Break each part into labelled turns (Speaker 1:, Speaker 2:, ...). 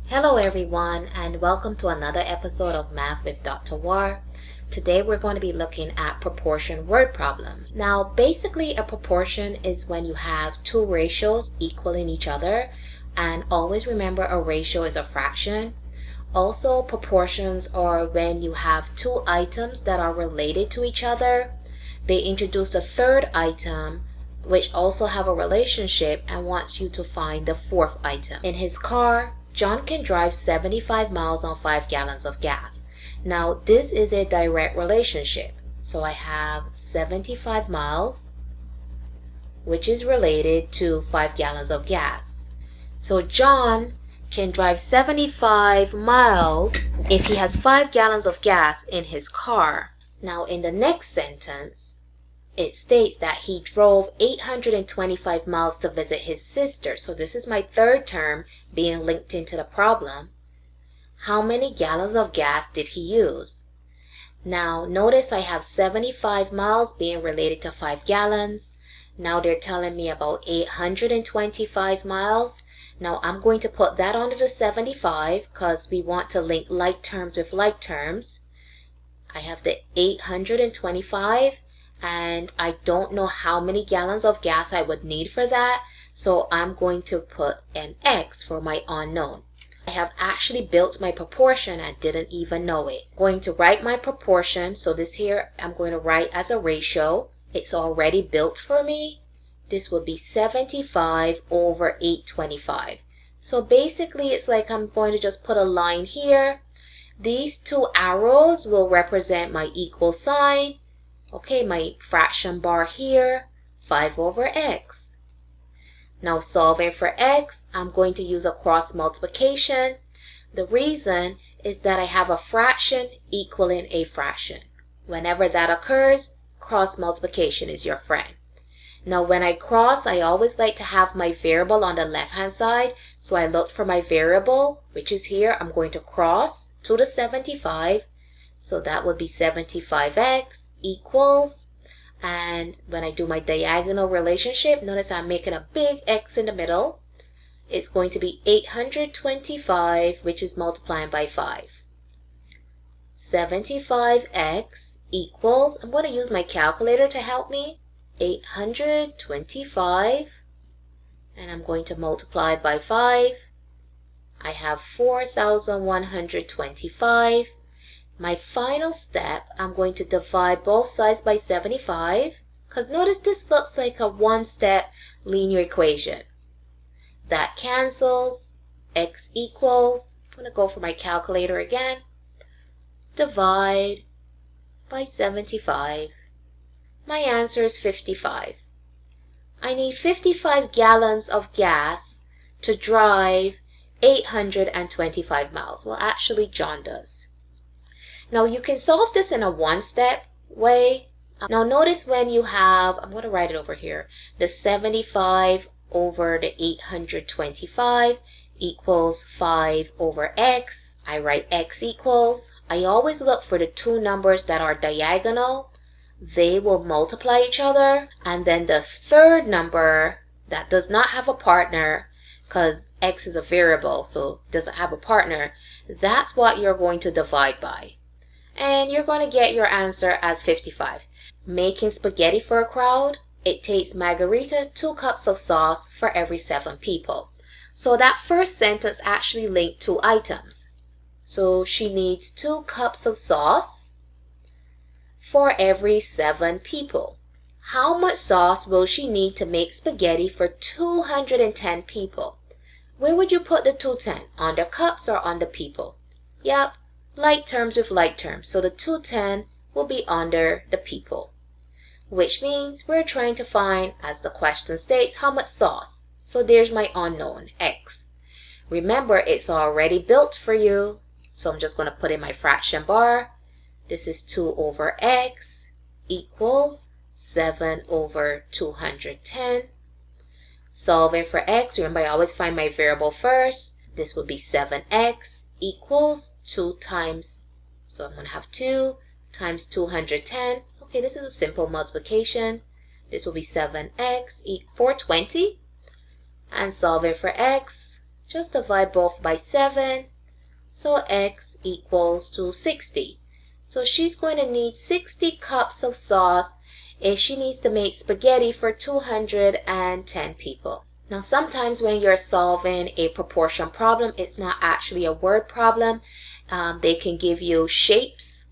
Speaker 1: Hello everyone, and welcome to another episode of Math with Dr. War. Today we're going to be looking at proportion word problems. Now basically a proportion is when you have two ratios equaling each other, and always remember a ratio is a fraction. Also proportions are when you have two items that are related to each other. They introduced a third item which also have a relationship and wants you to find the fourth item. In his car, John can drive 75 miles on 5 gallons of gas. Now this is a direct relationship. So I have 75 miles, which is related to 5 gallons of gas. So John can drive 75 miles if he has 5 gallons of gas in his car. Now in the next sentence, it states that he drove 825 miles to visit his sister. So this is my third term being linked into the problem. How many gallons of gas did he use? Now notice I have 75 miles being related to 5 gallons. Now they're telling me about 825 miles. Now I'm going to put that under the 75 because we want to link like terms with like terms. I have the 825. And I don't know how many gallons of gas I would need for that, so I'm going to put an X for my unknown. I have actually built my proportion and didn't even know it. I'm going to write my proportion, so this here I'm going to write as a ratio. It's already built for me. This will be 75 over 825. So basically it's like I'm going to just put a line here. These two arrows will represent my equal sign. Okay, my fraction bar here, 5 over x. Now solving for x, I'm going to use a cross multiplication. The reason is that I have a fraction equaling a fraction. Whenever that occurs, cross multiplication is your friend. Now when I cross, I always like to have my variable on the left hand side. So I look for my variable, which is here. I'm going to cross to the 75. So that would be 75x equals, and when I do my diagonal relationship, notice I'm making a big X in the middle. It's going to be 825, which is multiplying by 5. 75x equals, I'm going to use my calculator to help me, 825, and I'm going to multiply by 5. I have 4,125. My final step, I'm going to divide both sides by 75, because notice this looks like a one-step linear equation. That cancels, x equals, I'm going to go for my calculator again, divide by 75. My answer is 55. I need 55 gallons of gas to drive 825 miles. Well, actually John does. Now you can solve this in a one-step way. Now notice when you have, I'm going to write it over here, the 75 over the 825 equals 5 over x. I write x equals. I always look for the two numbers that are diagonal. They will multiply each other. And then the third number that does not have a partner, because x is a variable, so it doesn't have a partner, that's what you're going to divide by. And you're going to get your answer as 55. Making spaghetti for a crowd, it takes Margarita 2 cups of sauce for every 7 people. So that first sentence actually linked 2 items. So she needs 2 cups of sauce for every 7 people. How much sauce will she need to make spaghetti for 210 people? Where would you put the 210? On the cups or on the people? Yep. Like terms with like terms. So the 210 will be under the people. Which means we're trying to find, as the question states, how much sauce. So there's my unknown, x. Remember, it's already built for you. So I'm just going to put in my fraction bar. This is 2 over x equals 7 over 210. Solving for x, remember I always find my variable first. This would be 7x equals 2 times, so I'm going to have 2 times 210. Okay, this is a simple multiplication. This will be 7x equals 420. And solving for x, just divide both by 7. So x equals to 60. So she's going to need 60 cups of sauce if she needs to make spaghetti for 210 people. Now sometimes when you're solving a proportion problem, it's not actually a word problem. They can give you shapes.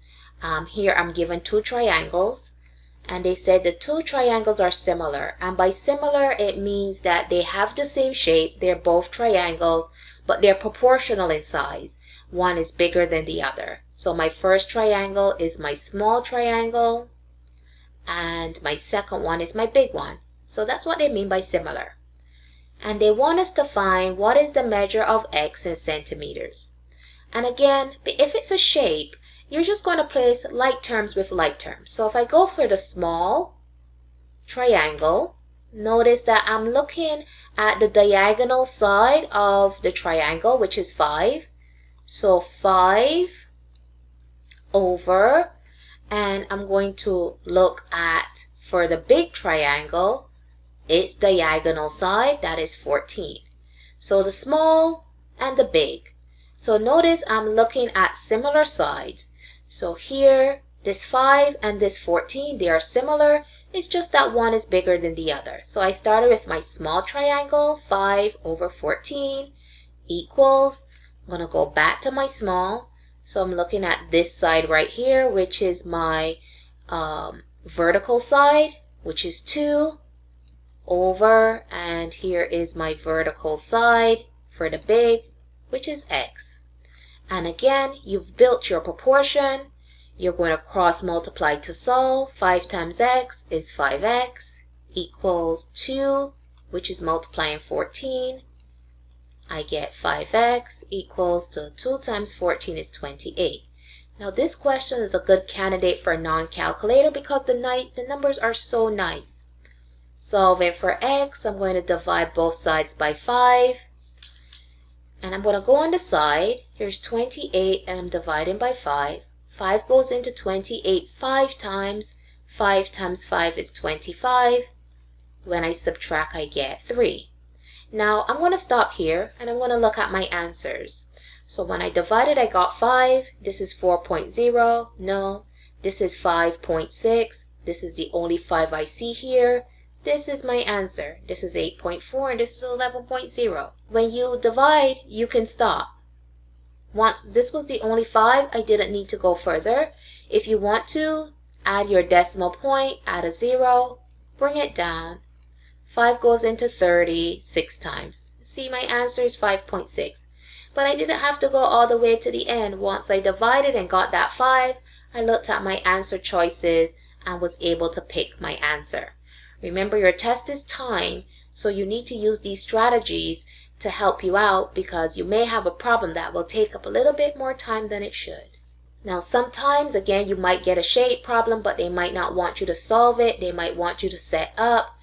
Speaker 1: Here I'm given 2 triangles, and they said the 2 triangles are similar. And by similar, it means that they have the same shape. They're both triangles, but they're proportional in size. One is bigger than the other. So my first triangle is my small triangle, and my second one is my big one. So that's what they mean by similar. And they want us to find what is the measure of x in centimeters. And again, if it's a shape, you're just going to place like terms with like terms. So if I go for the small triangle, notice that I'm looking at the diagonal side of the triangle, which is 5. So 5 over, and I'm going to look at, for the big triangle, its diagonal side, that is 14. So the small and the big. So notice I'm looking at similar sides. So here, this 5 and this 14, they are similar. It's just that one is bigger than the other. So I started with my small triangle, 5 over 14 equals, I'm going to go back to my small. So I'm looking at this side right here, which is my vertical side, which is 2 over, and here is my vertical side for the big, which is x. And again, you've built your proportion. You're going to cross multiply to solve. 5 times x is 5x equals 2, which is multiplying 14. I get 5x equals to 2 times 14 is 28. Now this question is a good candidate for a non-calculator because the numbers are so nice. Solving for x, I'm going to divide both sides by 5. And I'm going to go on the side. Here's 28 and I'm dividing by 5. 5 goes into 28 5 times. 5 times 5 is 25. When I subtract, I get 3. Now I'm going to stop here and I'm going to look at my answers. So when I divided, I got 5. This is 4.0. No. This is 5.6. This is the only 5 I see here. This is my answer. This is 8.4 and this is 11.0. When you divide, you can stop. Once this was the only 5, I didn't need to go further. If you want to, add your decimal point, add a 0, bring it down. 5 goes into 30 6 times. See, my answer is 5.6. But I didn't have to go all the way to the end. Once I divided and got that 5, I looked at my answer choices and was able to pick my answer. Remember, your test is time, so you need to use these strategies to help you out because you may have a problem that will take up a little bit more time than it should. Now sometimes, again, you might get a shape problem, but they might not want you to solve it. They might want you to set up.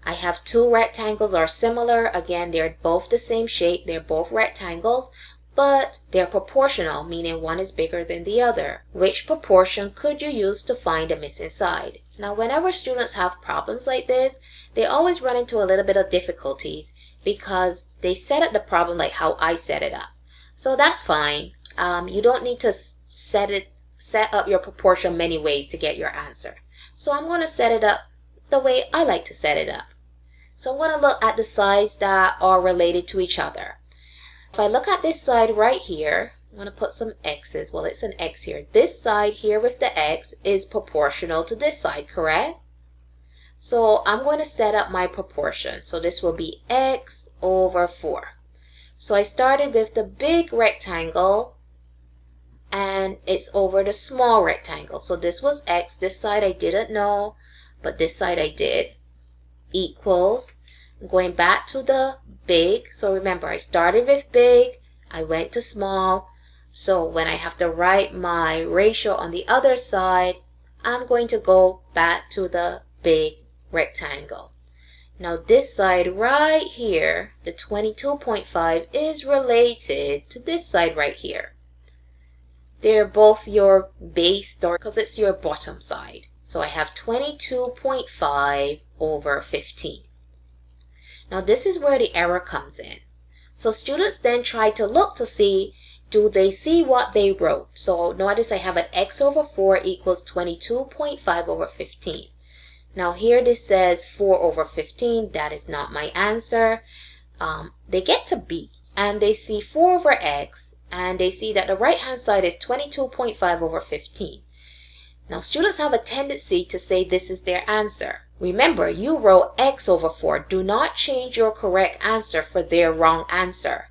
Speaker 1: I have 2 rectangles are similar. Again, they're both the same shape. They're both rectangles, but they're proportional, meaning one is bigger than the other. Which proportion could you use to find a missing side? Now, whenever students have problems like this, they always run into a little bit of difficulties because they set up the problem like how I set it up. So that's fine. You don't need to set up your proportion many ways to get your answer. So I'm going to set it up the way I like to set it up. So I'm going to look at the sides that are related to each other. If I look at this side right here, I'm going to put some x's. Well, it's an x here. This side here with the x is proportional to this side, correct? So I'm going to set up my proportion. So this will be x over 4. So I started with the big rectangle and it's over the small rectangle. So this was x. This side I didn't know, but this side I did. Equals, I'm going back to the big. So remember, I started with big, I went to small. So when I have to write my ratio on the other side, I'm going to go back to the big rectangle. Now this side right here, the 22.5, is related to this side right here. They're both your base, or because it's your bottom side. So I have 22.5 over 15. Now this is where the error comes in. So students then try to look to see, do they see what they wrote? So notice I have an x over 4 equals 22.5 over 15. Now here this says 4 over 15. That is not my answer. They get to B and they see 4 over x and they see that the right hand side is 22.5 over 15. Now students have a tendency to say this is their answer. Remember, you wrote x over 4. Do not change your correct answer for their wrong answer.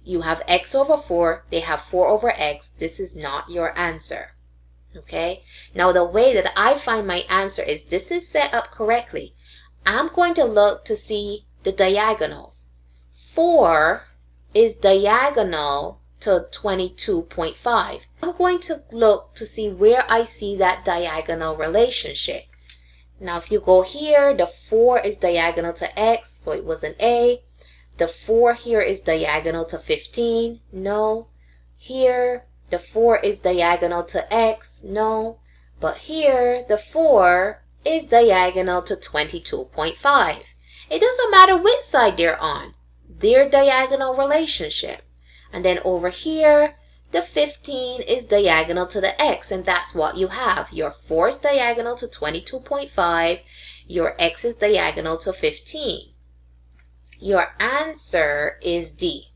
Speaker 1: You have x over 4. They have 4 over x. This is not your answer. Okay? Now the way that I find my answer is this is set up correctly. I'm going to look to see the diagonals. 4 is diagonal to 22.5. I'm going to look to see where I see that diagonal relationship. Now if you go here, the 4 is diagonal to x, so it was an A. The 4 here is diagonal to 15, no. Here, the 4 is diagonal to x, no. But here, the 4 is diagonal to 22.5. It doesn't matter which side they're on, their diagonal relationship. And then over here, the 15 is diagonal to the x, and that's what you have. Your 4 is diagonal to 22.5. Your x is diagonal to 15. Your answer is D.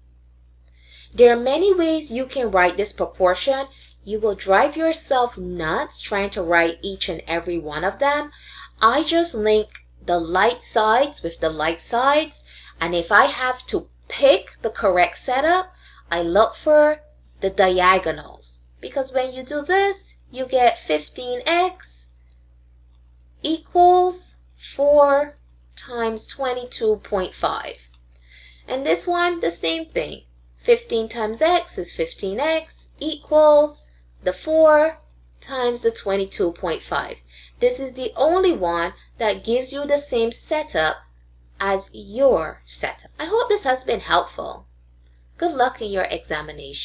Speaker 1: There are many ways you can write this proportion. You will drive yourself nuts trying to write each and every one of them. I just link the light sides with the light sides, and if I have to pick the correct setup, I look for the diagonals, because when you do this, you get 15x equals 4 times 22.5. And this one, the same thing. 15 times x is 15x equals the 4 times the 22.5. This is the only one that gives you the same setup as your setup. I hope this has been helpful. Good luck in your examination.